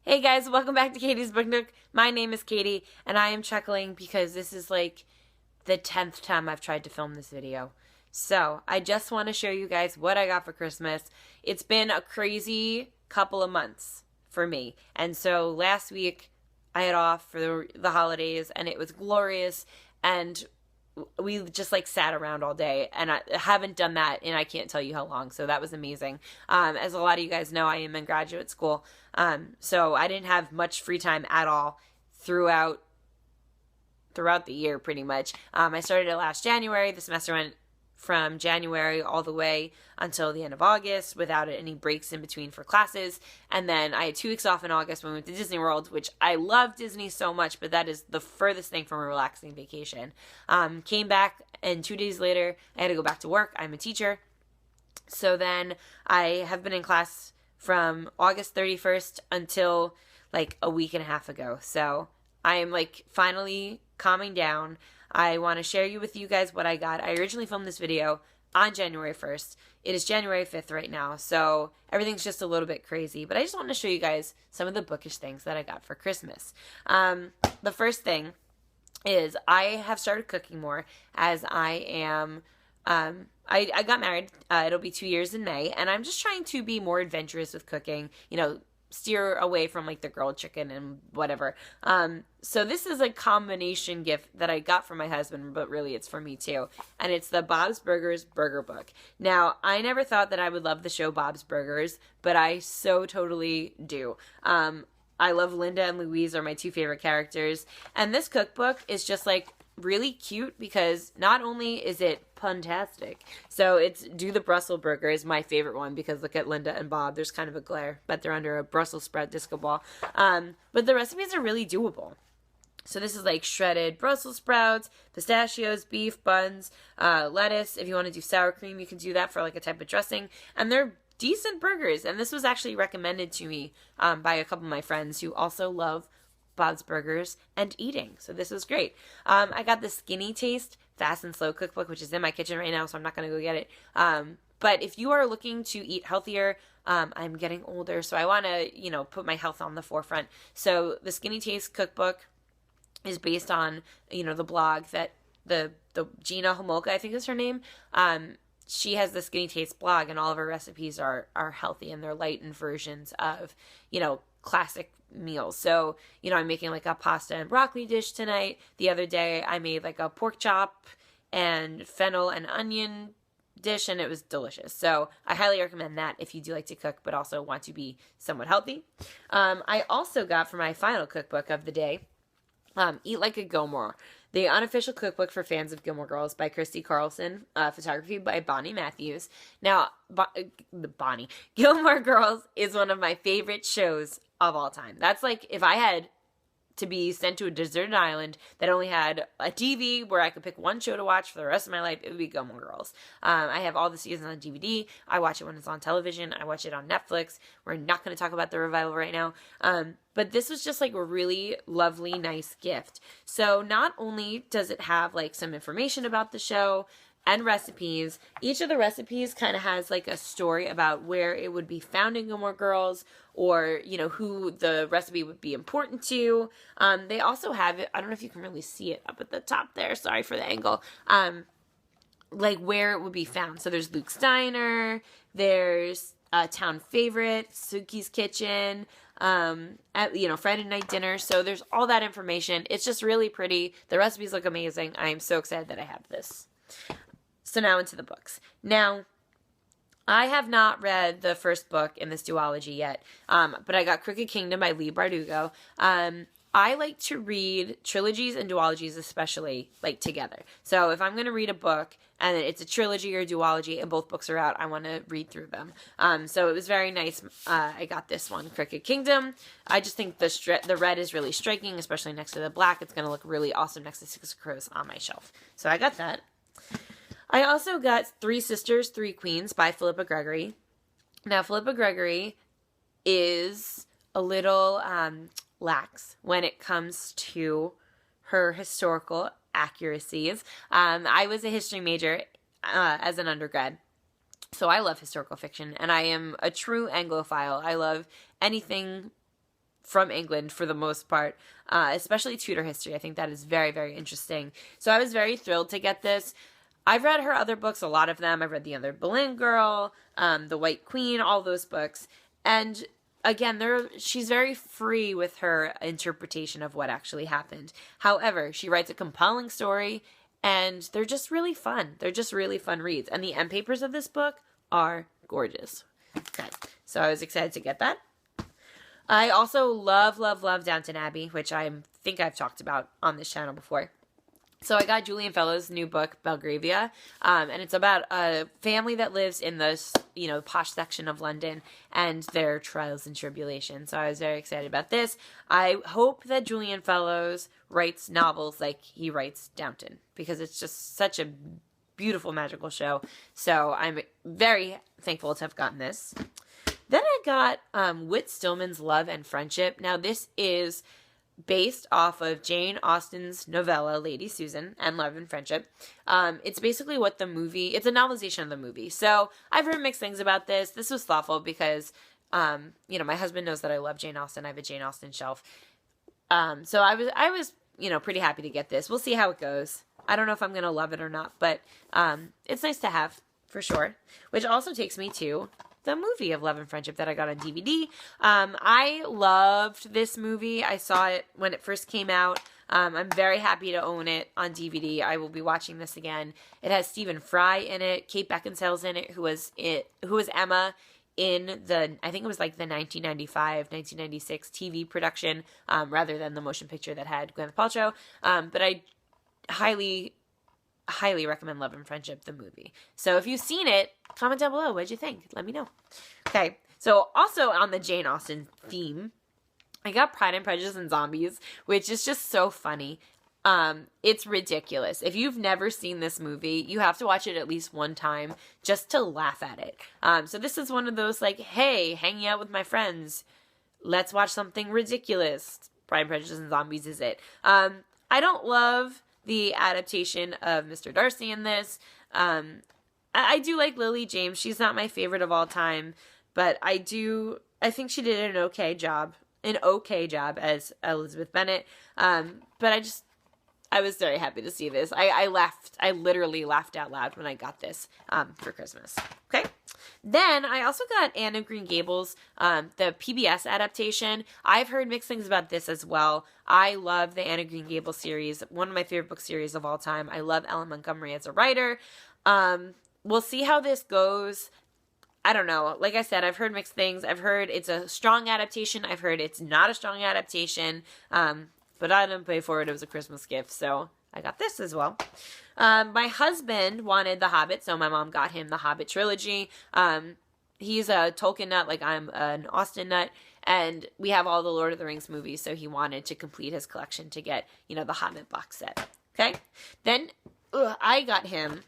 Hey guys, welcome back to Katie's Book Nook. My name is Katie, and I am chuckling because this is like the 10th time I've tried to film this video. So, I just want to show you guys what I got for Christmas. It's been a crazy couple of months for me. And so last week, I had off for the holidays, and it was glorious, and we just like sat around all day, and I haven't done that in I can't tell you how long, so that was amazing. As a lot of you guys know, I am in graduate school, so I didn't have much free time at all throughout the year pretty much. I started it last January. The semester went from January all the way until the end of August without any breaks in between for classes. And then I had 2 weeks off in August when we went to Disney World, which I love Disney so much, but that is the furthest thing from a relaxing vacation. Came back, and 2 days later, I had to go back to work. I'm a teacher. So then I have been in class from August 31st until like a week and a half ago. So I am like finally calming down. I want to share with you guys what I got. I originally filmed this video on January 1st. It is January 5th right now, so everything's just a little bit crazy. But I just want to show you guys some of the bookish things that I got for Christmas. The first thing is I have started cooking more as I am... I got married. It'll be 2 years in May, and I'm just trying to be more adventurous with cooking. You know, steer away from like the grilled chicken and whatever. So this is a combination gift that I got from my husband, but really it's for me too. And it's the Bob's Burgers Burger Book. Now, I never thought that I would love the show Bob's Burgers, but I so totally do. I love Linda and Louise are my 2 favorite characters. And this cookbook is just like really cute because not only is it puntastic, so it's Do the Brussels Burger is my favorite one because look at Linda and Bob, there's kind of a glare, but they're under a Brussels sprout disco ball. But the recipes are really doable. So this is like shredded Brussels sprouts, pistachios, beef, buns, lettuce. If you want to do sour cream, you can do that for like a type of dressing. And they're decent burgers. And this was actually recommended to me by a couple of my friends who also love Bob's Burgers and eating. So this was great. I got the Skinny Taste Fast and Slow Cookbook, which is in my kitchen right now, so I'm not going to go get it. But if you are looking to eat healthier, I'm getting older, so I want to, you know, put my health on the forefront. So the Skinny Taste Cookbook is based on, you know, the blog that the Gina Homolka, I think is her name. She has the Skinny Taste blog, and all of her recipes are healthy, and they're lightened versions of, you know, classic meals. So, you know, I'm making like a pasta and broccoli dish tonight. The other day I made like a pork chop and fennel and onion dish, and it was delicious. So I highly recommend that if you do like to cook but also want to be somewhat healthy. I also got for my final cookbook of the day, Eat Like a Gilmore, the unofficial cookbook for fans of Gilmore Girls by Christy Carlson, photography by Bonnie Matthews. Now, Gilmore Girls is one of my favorite shows of all time. That's like if I had to be sent to a deserted island that only had a TV where I could pick one show to watch for the rest of my life, it would be Gilmore Girls. I have all the seasons on DVD. I watch it when it's on television. I watch it on Netflix. We're not going to talk about the revival right now. But this was just like a really lovely, nice gift. So not only does it have like some information about the show and recipes, each of the recipes kind of has like a story about where it would be found in Gilmore Girls, or, you know, who the recipe would be important to. They also have it, I don't know if you can really see it up at the top there, sorry for the angle, like where it would be found. So there's Luke's Diner, there's a town favorite, Suki's Kitchen, you know, Friday night dinner. So there's all that information. It's just really pretty. The recipes look amazing. I am so excited that I have this. So now into the books. Now, I have not read the first book in this duology yet, but I got Crooked Kingdom by Leigh Bardugo. I like to read trilogies and duologies especially, like, together. So if I'm going to read a book and it's a trilogy or a duology and both books are out, I want to read through them. So it was very nice. I got this one, Crooked Kingdom. I just think the red is really striking, especially next to the black. It's going to look really awesome next to Six of Crows on my shelf. So I got that. I also got Three Sisters, Three Queens by Philippa Gregory. Now, Philippa Gregory is a little lax when it comes to her historical accuracies. I was a history major as an undergrad, so I love historical fiction, and I am a true Anglophile. I love anything from England for the most part, especially Tudor history. I think that is very, very interesting. So I was very thrilled to get this. I've read her other books, a lot of them. I've read The Other Boleyn Girl, The White Queen, all those books. And again, she's very free with her interpretation of what actually happened. However, she writes a compelling story, and they're just really fun. They're just really fun reads. And the end papers of this book are gorgeous. Okay, so I was excited to get that. I also love, love, love Downton Abbey, which I think I've talked about on this channel before. So I got Julian Fellowes' new book, Belgravia, and it's about a family that lives in this, posh section of London and their trials and tribulations. So I was very excited about this. I hope that Julian Fellowes writes novels like he writes Downton, because it's just such a beautiful, magical show. So I'm very thankful to have gotten this. Then I got Whit Stillman's Love and Friendship. Now this is based off of Jane Austen's novella, Lady Susan, and Love and Friendship. It's basically it's a novelization of the movie. So I've heard mixed things about this. This was thoughtful because, my husband knows that I love Jane Austen. I have a Jane Austen shelf. So I was, pretty happy to get this. We'll see how it goes. I don't know if I'm going to love it or not, but it's nice to have, for sure. Which also takes me to the movie of Love and Friendship that I got on DVD. I loved this movie. I saw it when it first came out. I'm very happy to own it on DVD. I will be watching this again. It has Stephen Fry in it. Kate Beckinsale's in it, who was Emma in I think it was like the 1995, 1996 TV production, rather than the motion picture that had Gwyneth Paltrow. But I highly recommend Love and Friendship, the movie. So if you've seen it, comment down below. What'd you think? Let me know. Okay, so also on the Jane Austen theme, I got Pride and Prejudice and Zombies, which is just so funny. It's ridiculous. If you've never seen this movie, you have to watch it at least one time just to laugh at it. So this is one of those like, hey, hanging out with my friends, let's watch something ridiculous. Pride and Prejudice and Zombies is it. I don't love the adaptation of Mr. Darcy in this. I do like Lily James. She's not my favorite of all time, but I think she did an okay job as Elizabeth Bennet. But I was very happy to see this. I literally laughed out loud when I got this for Christmas. Okay. Then I also got Anne of Green Gables, the PBS adaptation. I've heard mixed things about this as well. I love the Anne of Green Gables series, one of my favorite book series of all time. I love Ellen Montgomery as a writer. We'll see how this goes. I don't know. Like I said, I've heard mixed things. I've heard it's a strong adaptation. I've heard it's not a strong adaptation. But I didn't pay for it. It was a Christmas gift, so I got this as well. My husband wanted The Hobbit, so my mom got him the Hobbit trilogy. He's a Tolkien nut, like I'm an Austen nut, and we have all the Lord of the Rings movies, so he wanted to complete his collection to get, the Hobbit box set. Okay? Then I got him,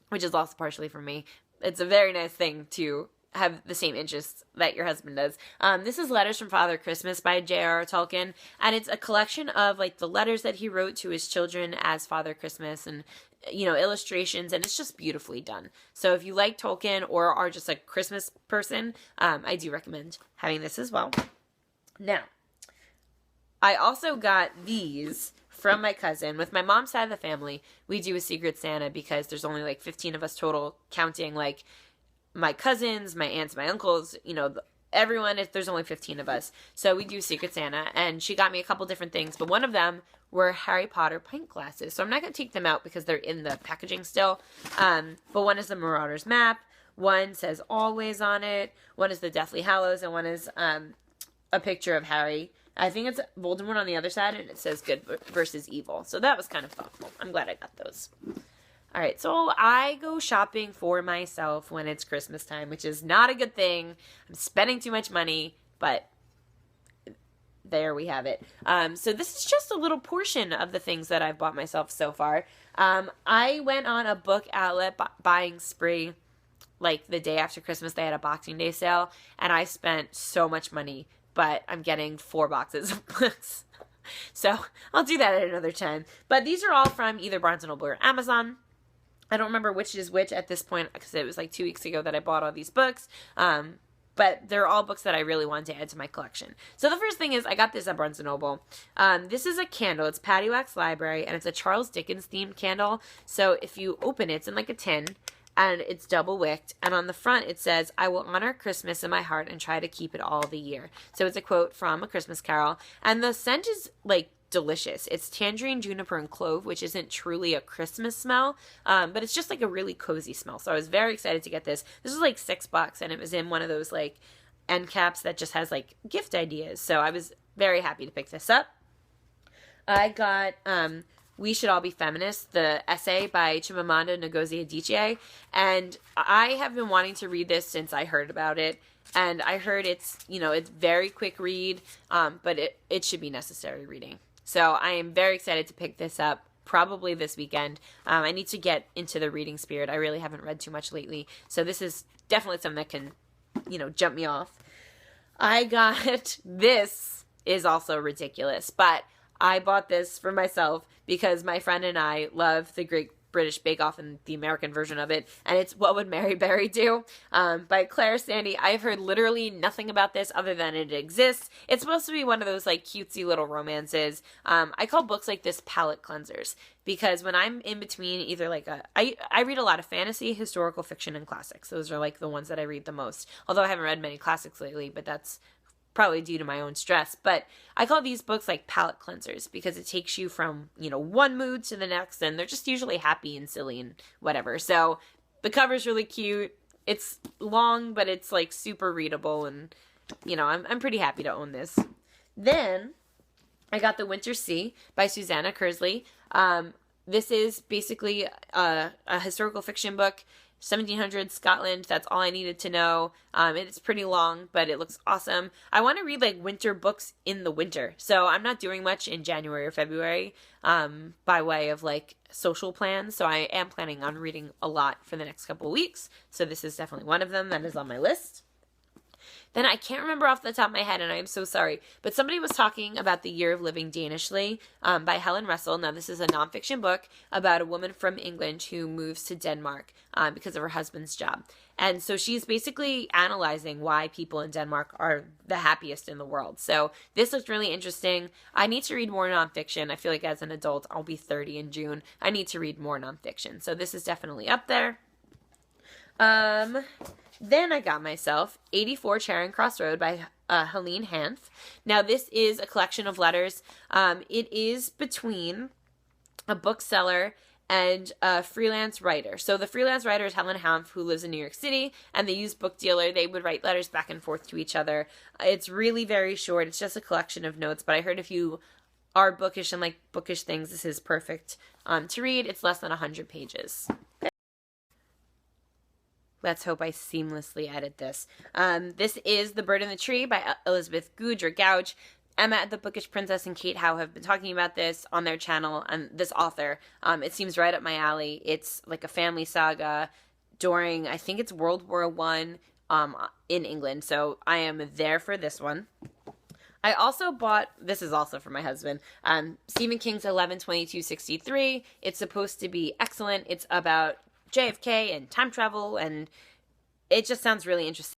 which is also partially for me. It's a very nice thing to have the same interests that your husband does. This is Letters from Father Christmas by J.R.R. Tolkien, and it's a collection of like the letters that he wrote to his children as Father Christmas, and illustrations, and it's just beautifully done. So if you like Tolkien or are just a Christmas person, I do recommend having this as well. Now, I also got these from my cousin. With my mom's side of the family, we do a Secret Santa because there's only like 15 of us total, counting like my cousins, my aunts, my uncles, everyone. There's only 15 of us. So we do Secret Santa, and she got me a couple different things, but one of them were Harry Potter pint glasses. So I'm not going to take them out because they're in the packaging still. But one is the Marauders map. One says Always on it. One is the Deathly Hallows, and one is a picture of Harry. I think it's Voldemort on the other side, and it says good versus evil. So that was kind of thoughtful. I'm glad I got those. All right, so I go shopping for myself when it's Christmas time, which is not a good thing. I'm spending too much money, but there we have it. So this is just a little portion of the things that I've bought myself so far. I went on a book outlet buying spree like the day after Christmas. They had a Boxing Day sale, and I spent so much money, but I'm getting 4 boxes of books. So I'll do that at another time. But these are all from either Barnes & Noble or Amazon. I don't remember which is which at this point because it was like 2 weeks ago that I bought all these books. but they're all books that I really wanted to add to my collection. So the first thing is I got this at Barnes & Noble. This is a candle. It's Patty Wax Library, and it's a Charles Dickens themed candle. So if you open it, it's in like a tin, and it's double wicked, and on the front it says, "I will honor Christmas in my heart and try to keep it all the year." So it's a quote from A Christmas Carol, and the scent is like delicious. It's tangerine, juniper, and clove, which isn't truly a Christmas smell, but it's just like a really cozy smell. So I was very excited to get this. This was like $6, and it was in one of those like end caps that just has like gift ideas. So I was very happy to pick this up. I got We Should All Be Feminists, the essay by Chimamanda Ngozi Adichie, and I have been wanting to read this since I heard about it, and I heard it's, it's very quick read, but it should be necessary reading. So I am very excited to pick this up, probably this weekend. I need to get into the reading spirit. I really haven't read too much lately, so this is definitely something that can, jump me off. I got, this is also ridiculous, but I bought this for myself because my friend and I love the Great British Bake Off and the American version of it, and it's What Would Mary Berry Do? By Claire Sandy. I've heard literally nothing about this other than it exists. It's supposed to be one of those like cutesy little romances. I call books like this palate cleansers because when I'm in between either like I read a lot of fantasy, historical fiction, and classics. Those are like the ones that I read the most. Although I haven't read many classics lately, but that's probably due to my own stress. But I call these books like palate cleansers because it takes you from, one mood to the next, and they're just usually happy and silly and whatever. So the cover's really cute. It's long, but it's like super readable, and I'm pretty happy to own this. Then I got The Winter Sea by Susanna Kersley. This is basically a historical fiction book. 1700s Scotland, that's all I needed to know. It's pretty long, but it looks awesome. I want to read like winter books in the winter, so I'm not doing much in January or February by way of like social plans, so I am planning on reading a lot for the next couple of weeks, so this is definitely one of them that is on my list. Then I can't remember off the top of my head, and I am so sorry, but somebody was talking about The Year of Living Danishly by Helen Russell. Now, this is a nonfiction book about a woman from England who moves to Denmark because of her husband's job. And so she's basically analyzing why people in Denmark are the happiest in the world. So this looks really interesting. I need to read more nonfiction. I feel like as an adult, I'll be 30 in June. I need to read more nonfiction. So this is definitely up there. Then I got myself 84 Charing Cross Road by Helene Hanff. Now, this is a collection of letters. It is between a bookseller and a freelance writer. So the freelance writer is Helen Hanff, who lives in New York City, and the used book dealer, they would write letters back and forth to each other. It's really very short. It's just a collection of notes, but I heard if you are bookish and like bookish things, this is perfect to read. It's less than 100 pages. Let's hope I seamlessly edit this. This is The Bird in the Tree by Elizabeth Gouge. Emma, the Bookish Princess, and Kate Howe have been talking about this on their channel, and this author. It seems right up my alley. It's like a family saga during, I think it's World War I in England, so I am there for this one. I also bought, this is also for my husband, Stephen King's 11/22/63. It's supposed to be excellent. It's about JFK and time travel, and it just sounds really interesting.